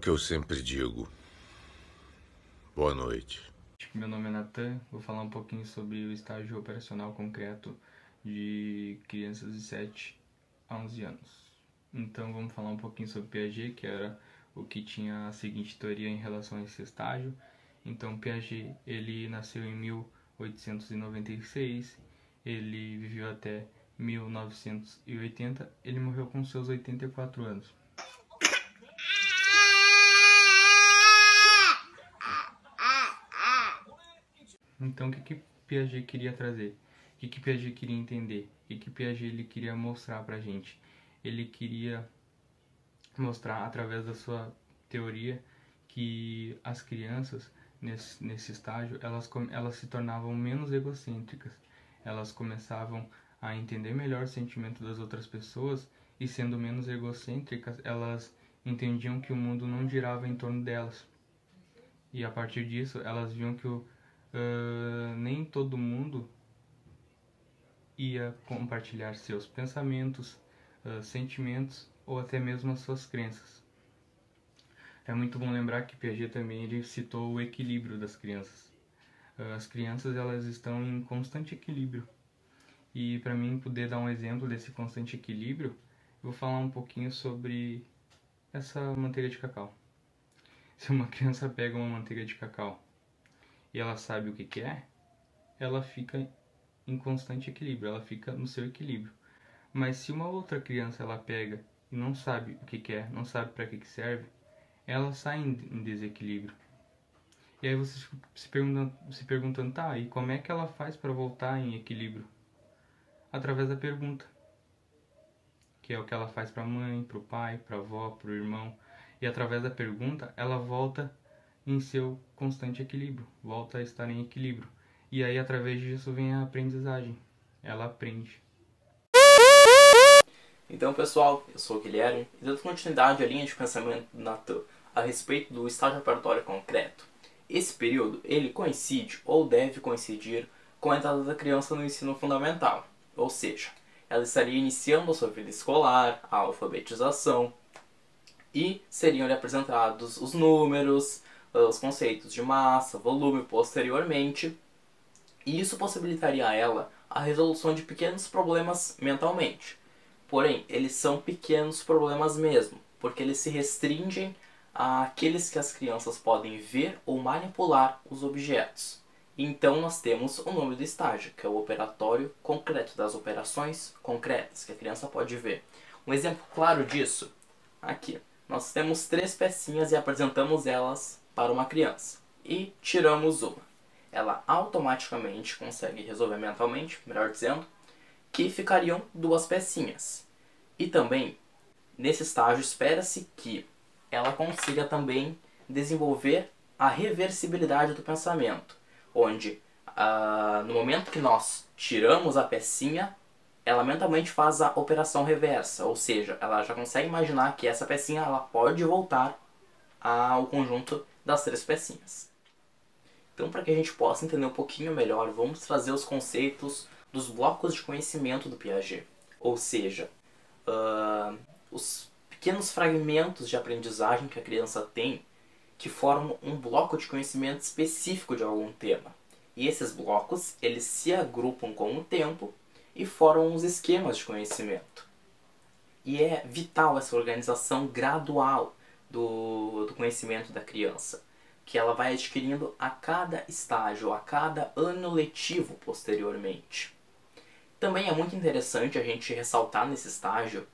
que eu sempre digo. Boa noite. Meu nome é Nathan, vou falar um pouquinho sobre o estágio operacional concreto de crianças de 7 a 11 anos. Então vamos falar um pouquinho sobre Piaget, que era o que tinha a seguinte teoria em relação a esse estágio. Então Piaget, ele nasceu em 1896, ele viveu até 1980, ele morreu com seus 84 anos. Então, o que Piaget queria trazer? O que Piaget queria entender? O que Piaget ele queria mostrar pra gente? Ele queria mostrar, através da sua teoria, que as crianças, nesse estágio, elas se tornavam menos egocêntricas. Elas começavam a entender melhor o sentimento das outras pessoas e, sendo menos egocêntricas, elas entendiam que o mundo não girava em torno delas. E, a partir disso, elas viam que nem todo mundo ia compartilhar seus pensamentos, sentimentos ou até mesmo as suas crenças. É muito bom lembrar que Piaget também ele citou o equilíbrio das crianças. As crianças elas estão em constante equilíbrio. E para mim poder dar um exemplo desse constante equilíbrio, eu vou falar um pouquinho sobre essa manteiga de cacau. Se uma criança pega uma manteiga de cacau e ela sabe o que é, ela fica em constante equilíbrio, ela fica no seu equilíbrio. Mas se uma outra criança ela pega e não sabe o que é, não sabe para que serve, ela sai em desequilíbrio. E aí você se perguntando, tá, e como é que ela faz para voltar em equilíbrio? Através da pergunta, que é o que ela faz para a mãe, para o pai, para a avó, para o irmão. E através da pergunta, ela volta em seu constante equilíbrio, volta a estar em equilíbrio. E aí, através disso, vem a aprendizagem. Ela aprende. Então, pessoal, eu sou o Guilherme e dando continuidade à linha de pensamento do Nathan a respeito do estágio operatório concreto. Esse período, ele coincide ou deve coincidir com a entrada da criança no ensino fundamental, ou seja, ela estaria iniciando a sua vida escolar, a alfabetização, e seriam-lhe apresentados os números, os conceitos de massa, volume posteriormente, e isso possibilitaria a ela a resolução de pequenos problemas mentalmente. Porém, eles são pequenos problemas mesmo, porque eles se restringem àqueles que as crianças podem ver ou manipular os objetos. Então nós temos o nome do estágio, que é o operatório concreto, das operações concretas que a criança pode ver. Um exemplo claro disso, aqui. Nós temos 3 pecinhas e apresentamos elas para uma criança. E tiramos uma. Ela automaticamente consegue resolver mentalmente, melhor dizendo, que ficariam 2 pecinhas. E também, nesse estágio, espera-se que ela consiga também desenvolver a reversibilidade do pensamento, onde no momento que nós tiramos a pecinha, ela mentalmente faz a operação reversa, ou seja, ela já consegue imaginar que essa pecinha ela pode voltar ao conjunto das 3 pecinhas. Então, para que a gente possa entender um pouquinho melhor, vamos trazer os conceitos dos blocos de conhecimento do Piaget. Ou seja, os pequenos fragmentos de aprendizagem que a criança tem que formam um bloco de conhecimento específico de algum tema. E esses blocos, eles se agrupam com o tempo e formam os esquemas de conhecimento. E é vital essa organização gradual do conhecimento da criança, que ela vai adquirindo a cada estágio, a cada ano letivo posteriormente. Também é muito interessante a gente ressaltar nesse estágio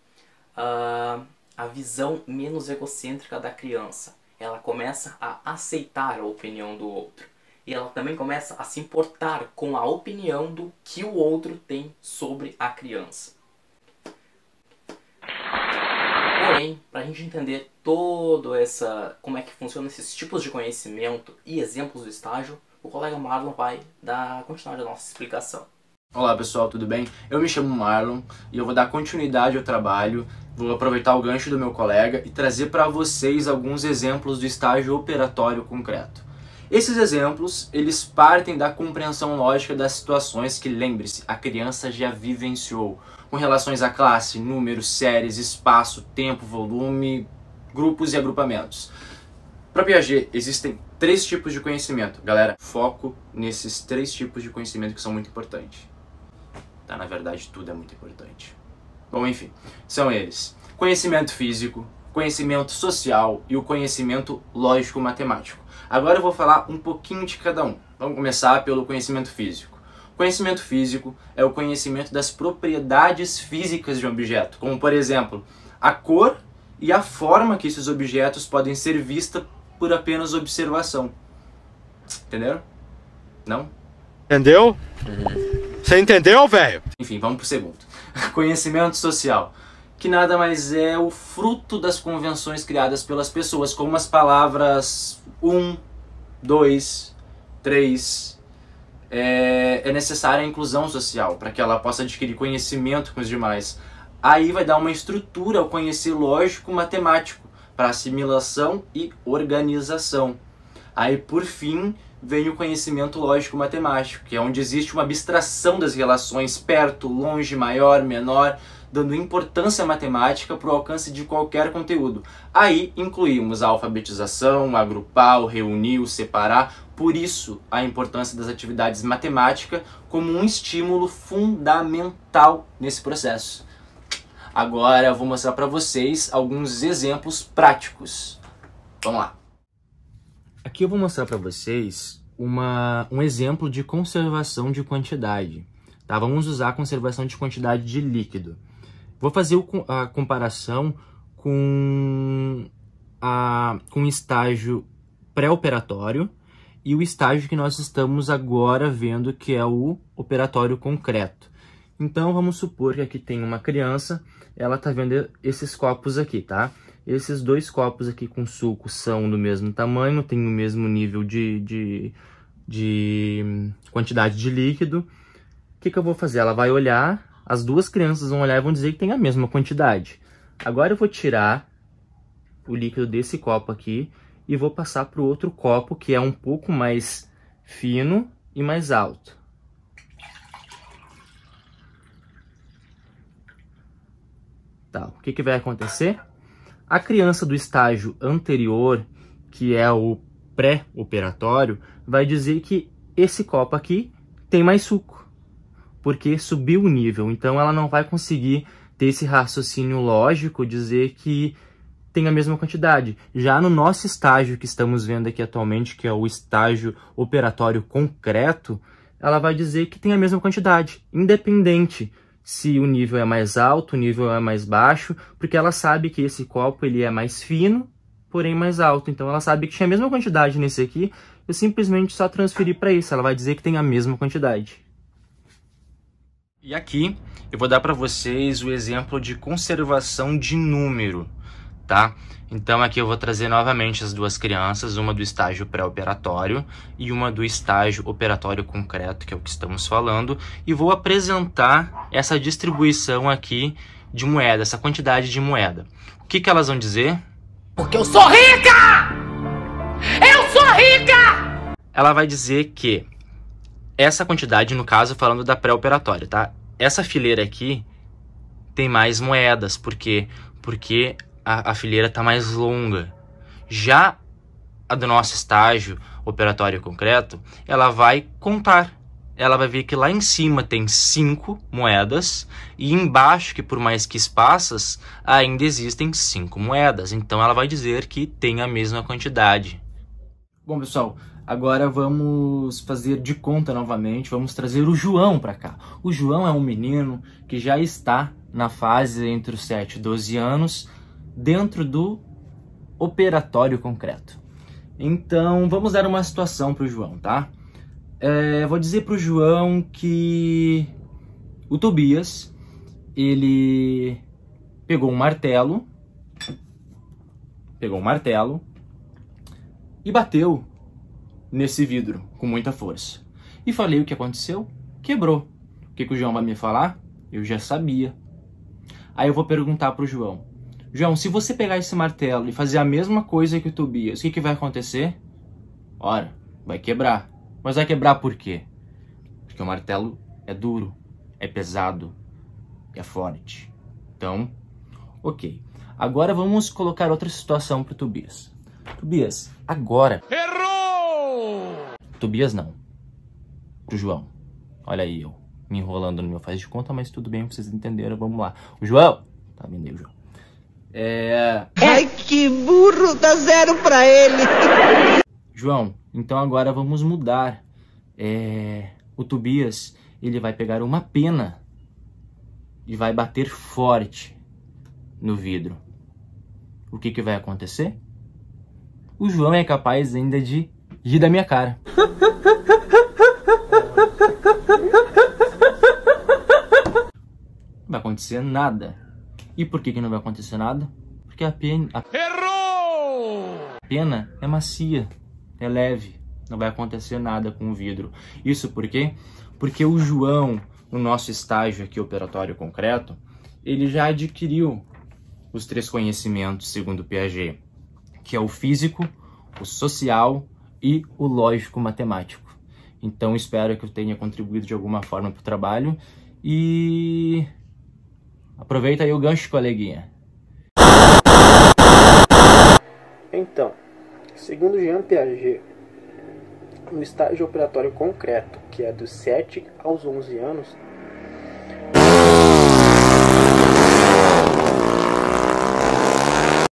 a visão menos egocêntrica da criança. Ela começa a aceitar a opinião do outro. E ela também começa a se importar com a opinião do que o outro tem sobre a criança. Porém, para a gente entender como é que funcionam esses tipos de conhecimento e exemplos do estágio, o colega Marlon vai dar continuidade à nossa explicação. Olá pessoal, tudo bem? Eu me chamo Marlon e eu vou dar continuidade ao trabalho, vou aproveitar o gancho do meu colega e trazer para vocês alguns exemplos do estágio operatório concreto. Esses exemplos, eles partem da compreensão lógica das situações que, lembre-se, a criança já vivenciou, com relações à classe, números, séries, espaço, tempo, volume, grupos e agrupamentos. Para Piaget, existem 3 tipos de conhecimento. Galera, foco nesses 3 tipos de conhecimento que são muito importantes. Tá, na verdade, tudo é muito importante. Bom, enfim, são eles: conhecimento físico, conhecimento social e o conhecimento lógico-matemático. Agora eu vou falar um pouquinho de cada um. Vamos começar pelo conhecimento físico. Conhecimento físico é o conhecimento das propriedades físicas de um objeto, como, por exemplo, a cor e a forma que esses objetos podem ser vistas por apenas observação. Entenderam? Não? Entendeu? Você entendeu, velho? Enfim, vamos pro segundo. Conhecimento social, que nada mais é o fruto das convenções criadas pelas pessoas, como as palavras 1, 2, 3. É necessária a inclusão social para que ela possa adquirir conhecimento com os demais. Aí vai dar uma estrutura ao conhecer lógico-matemático para assimilação e organização. Aí, por fim, vem o conhecimento lógico-matemático, que é onde existe uma abstração das relações perto, longe, maior, menor, dando importância matemática para o alcance de qualquer conteúdo. Aí incluímos a alfabetização, agrupar, reunir, separar. Por isso, a importância das atividades matemáticas como um estímulo fundamental nesse processo. Agora eu vou mostrar para vocês alguns exemplos práticos. Vamos lá. Aqui eu vou mostrar para vocês um exemplo de conservação de quantidade. Tá? Vamos usar a conservação de quantidade de líquido. Vou fazer a comparação com o estágio pré-operatório e o estágio que nós estamos agora vendo, que é o operatório concreto. Então vamos supor que aqui tem uma criança, ela está vendo esses copos aqui, tá? Esses 2 copos aqui com suco são do mesmo tamanho, tem o mesmo nível de quantidade de líquido. O que eu vou fazer? Ela vai olhar, as 2 crianças vão olhar e vão dizer que tem a mesma quantidade. Agora eu vou tirar o líquido desse copo aqui e vou passar para o outro copo, que é um pouco mais fino e mais alto. Tá, o que vai acontecer? A criança do estágio anterior, que é o pré-operatório, vai dizer que esse copo aqui tem mais suco, porque subiu o nível. Então ela não vai conseguir ter esse raciocínio lógico, dizer que tem a mesma quantidade. Já no nosso estágio que estamos vendo aqui atualmente, que é o estágio operatório concreto, ela vai dizer que tem a mesma quantidade, independente se o nível é mais alto, o nível é mais baixo, porque ela sabe que esse copo ele é mais fino, porém mais alto. Então ela sabe que tinha a mesma quantidade nesse aqui, eu simplesmente só transferi para isso, ela vai dizer que tem a mesma quantidade. E aqui eu vou dar para vocês o exemplo de conservação de número, tá? Então aqui eu vou trazer novamente as 2 crianças, uma do estágio pré-operatório e uma do estágio operatório concreto, que é o que estamos falando, e vou apresentar essa distribuição aqui de moeda, essa quantidade de moeda. O que elas vão dizer? Porque eu sou rica! Eu sou rica! Ela vai dizer que essa quantidade, no caso, falando da pré-operatória, tá? Essa fileira aqui tem mais moedas, porque a fileira está mais longa. Já a do nosso estágio operatório concreto, ela vai contar. Ela vai ver que lá em cima tem 5 moedas e embaixo, que por mais que espaças, ainda existem 5 moedas. Então ela vai dizer que tem a mesma quantidade. Bom, pessoal, agora vamos fazer de conta novamente. Vamos trazer o João para cá. O João é um menino que já está na fase entre os 7 e 12 anos, dentro do operatório concreto. Então, vamos dar uma situação para o João, tá? Vou dizer para o João que o Tobias, ele pegou um martelo e bateu nesse vidro com muita força. E falei o que aconteceu? Quebrou. O que o João vai me falar? Eu já sabia. Aí eu vou perguntar para o João: João, se você pegar esse martelo e fazer a mesma coisa que o Tobias, o que vai acontecer? Ora, vai quebrar. Mas vai quebrar por quê? Porque o martelo é duro, é pesado, é forte. Então, ok. Agora vamos colocar outra situação para o Tobias. Tobias, agora... Errou! Tobias não. Pro João. Olha aí, eu me enrolando no meu faz de conta, mas tudo bem, vocês entenderam, vamos lá. O João! Tá vendo aí o João? Ai, que burro, dá 0 pra ele. João, então agora vamos mudar. O Tobias, ele vai pegar uma pena e vai bater forte no vidro. O que vai acontecer? O João é capaz ainda de rir da minha cara. Não vai acontecer nada. E por que não vai acontecer nada? Porque a pena... Errou! A pena é macia, é leve. Não vai acontecer nada com o vidro. Isso por quê? Porque o João, no nosso estágio aqui operatório concreto, ele já adquiriu os 3 conhecimentos segundo Piaget, que é o físico, o social e o lógico-matemático. Então espero que eu tenha contribuído de alguma forma para o trabalho e aproveita aí o gancho, coleguinha. Então, segundo Jean Piaget, no estágio operatório concreto, que é dos 7 aos 11 anos,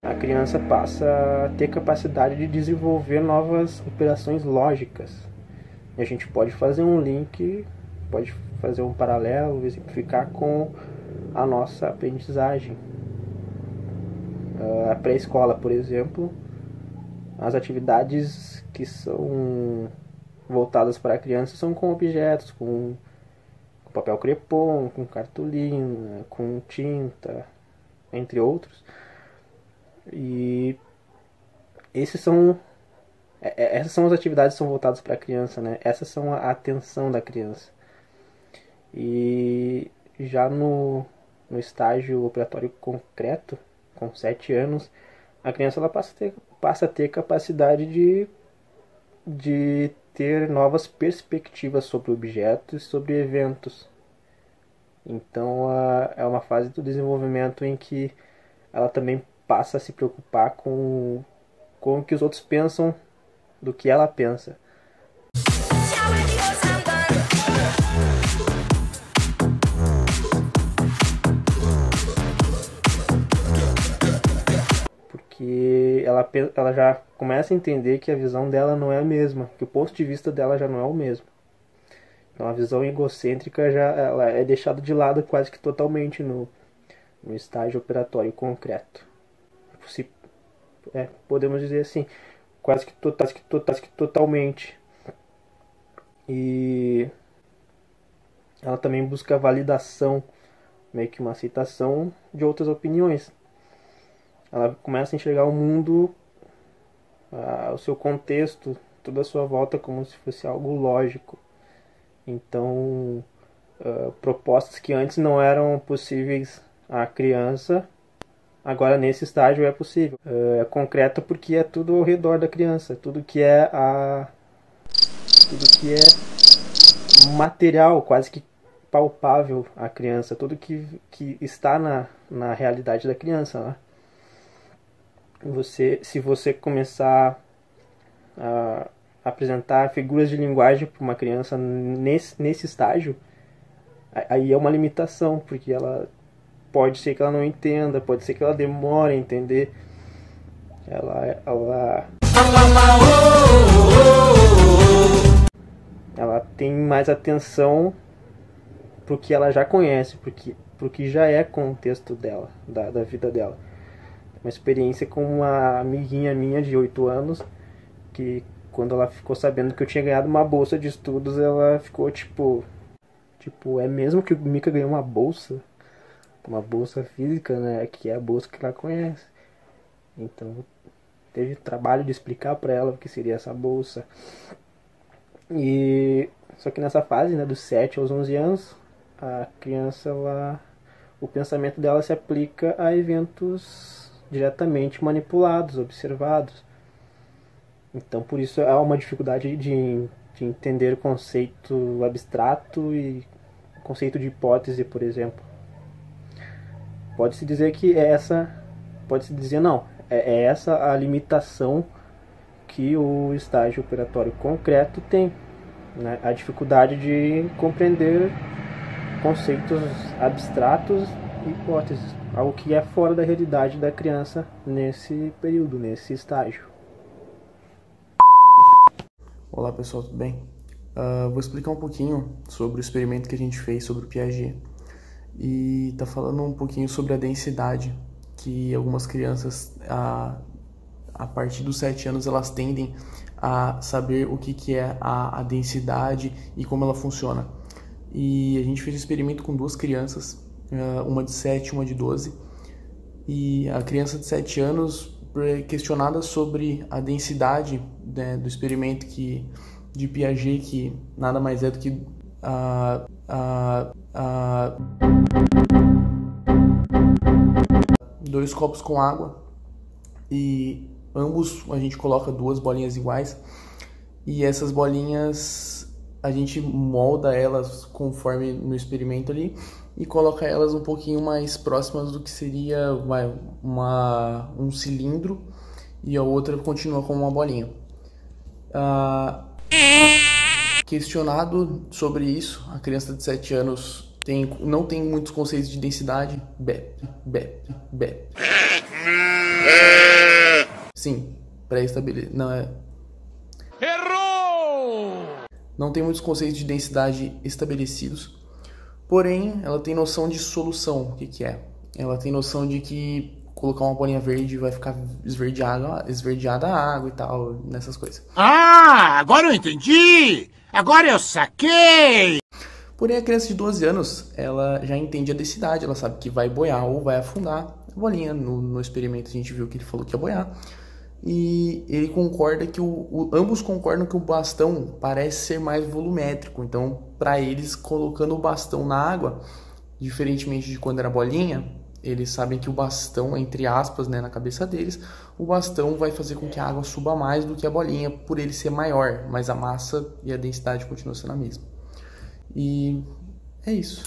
a criança passa a ter capacidade de desenvolver novas operações lógicas. E a gente pode fazer um link, pode fazer um paralelo, exemplificar com a nossa aprendizagem. A pré-escola, por exemplo, as atividades que são voltadas para a criança são com objetos, com papel crepom, com cartolina, com tinta, entre outros. E essas são as atividades que são voltadas para a criança, né? Essas são a atenção da criança. E já no estágio operatório concreto, com 7 anos, a criança ela passa a ter capacidade de ter novas perspectivas sobre objetos, sobre eventos. Então é uma fase do desenvolvimento em que ela também passa a se preocupar com o que os outros pensam do que ela pensa. Porque ela já começa a entender que a visão dela não é a mesma, que o ponto de vista dela já não é o mesmo. Então a visão egocêntrica ela é deixada de lado quase que totalmente no estágio operatório concreto. Podemos dizer assim, quase que totalmente. E ela também busca a validação, meio que uma aceitação de outras opiniões. Ela começa a enxergar o mundo, o seu contexto, toda a sua volta como se fosse algo lógico. Então, propostas que antes não eram possíveis à criança, agora nesse estágio é possível. É concreto porque é tudo ao redor da criança, tudo que é material, quase que palpável à criança, tudo que está na realidade da criança, né? Se você começar a apresentar figuras de linguagem para uma criança nesse estágio, aí é uma limitação, porque ela pode ser que ela não entenda, pode ser que ela demore a entender. Ela tem mais atenção pro que ela já conhece, pro que já é contexto dela, da vida dela. Uma experiência com uma amiguinha minha de 8 anos, que quando ela ficou sabendo que eu tinha ganhado uma bolsa de estudos, ela ficou tipo, é mesmo que o Mika ganhou uma bolsa? Uma bolsa física, né? Que é a bolsa que ela conhece. Então, teve trabalho de explicar para ela o que seria essa bolsa. Só que nessa fase, né, dos 7 aos 11 anos, a criança, o pensamento dela se aplica a eventos diretamente manipulados, observados. Então, por isso há uma dificuldade de entender o conceito abstrato e o conceito de hipótese, por exemplo. Pode-se dizer que é essa a limitação que o estágio operatório concreto tem, né? A dificuldade de compreender conceitos abstratos e hipóteses, algo que é fora da realidade da criança nesse período, nesse estágio. Olá pessoal, tudo bem? Vou explicar um pouquinho sobre o experimento que a gente fez sobre o Piaget e tá falando um pouquinho sobre a densidade que algumas crianças a partir dos 7 anos elas tendem a saber o que é a densidade e como ela funciona. E a gente fez um experimento com 2 crianças, uma de 7 e uma de 12, e a criança de 7 anos questionada sobre a densidade, né, do experimento de Piaget, que nada mais é do que dois copos com água e ambos a gente coloca 2 bolinhas iguais e essas bolinhas a gente molda elas conforme no experimento ali e coloca elas um pouquinho mais próximas do que seria um cilindro e a outra continua como uma bolinha. Questionado sobre isso, a criança de 7 anos não tem muitos conceitos de densidade. Sim, pré-estabelecido. Não é. Errou! Não tem muitos conceitos de densidade estabelecidos. Porém, ela tem noção de solução. O que é? Ela tem noção de que colocar uma bolinha verde vai ficar esverdeada a água e tal, nessas coisas. Ah, agora eu entendi! Agora eu saquei! Porém, a criança de 12 anos, ela já entende a densidade, ela sabe que vai boiar ou vai afundar a bolinha. No experimento a gente viu que ele falou que ia boiar. E ele concorda que ambos concordam que o bastão parece ser mais volumétrico. Então, para eles, colocando o bastão na água, diferentemente de quando era bolinha, eles sabem que o bastão, entre aspas, né, na cabeça deles, o bastão vai fazer com que a água suba mais do que a bolinha, por ele ser maior, mas a massa e a densidade continuam sendo a mesma. E é isso.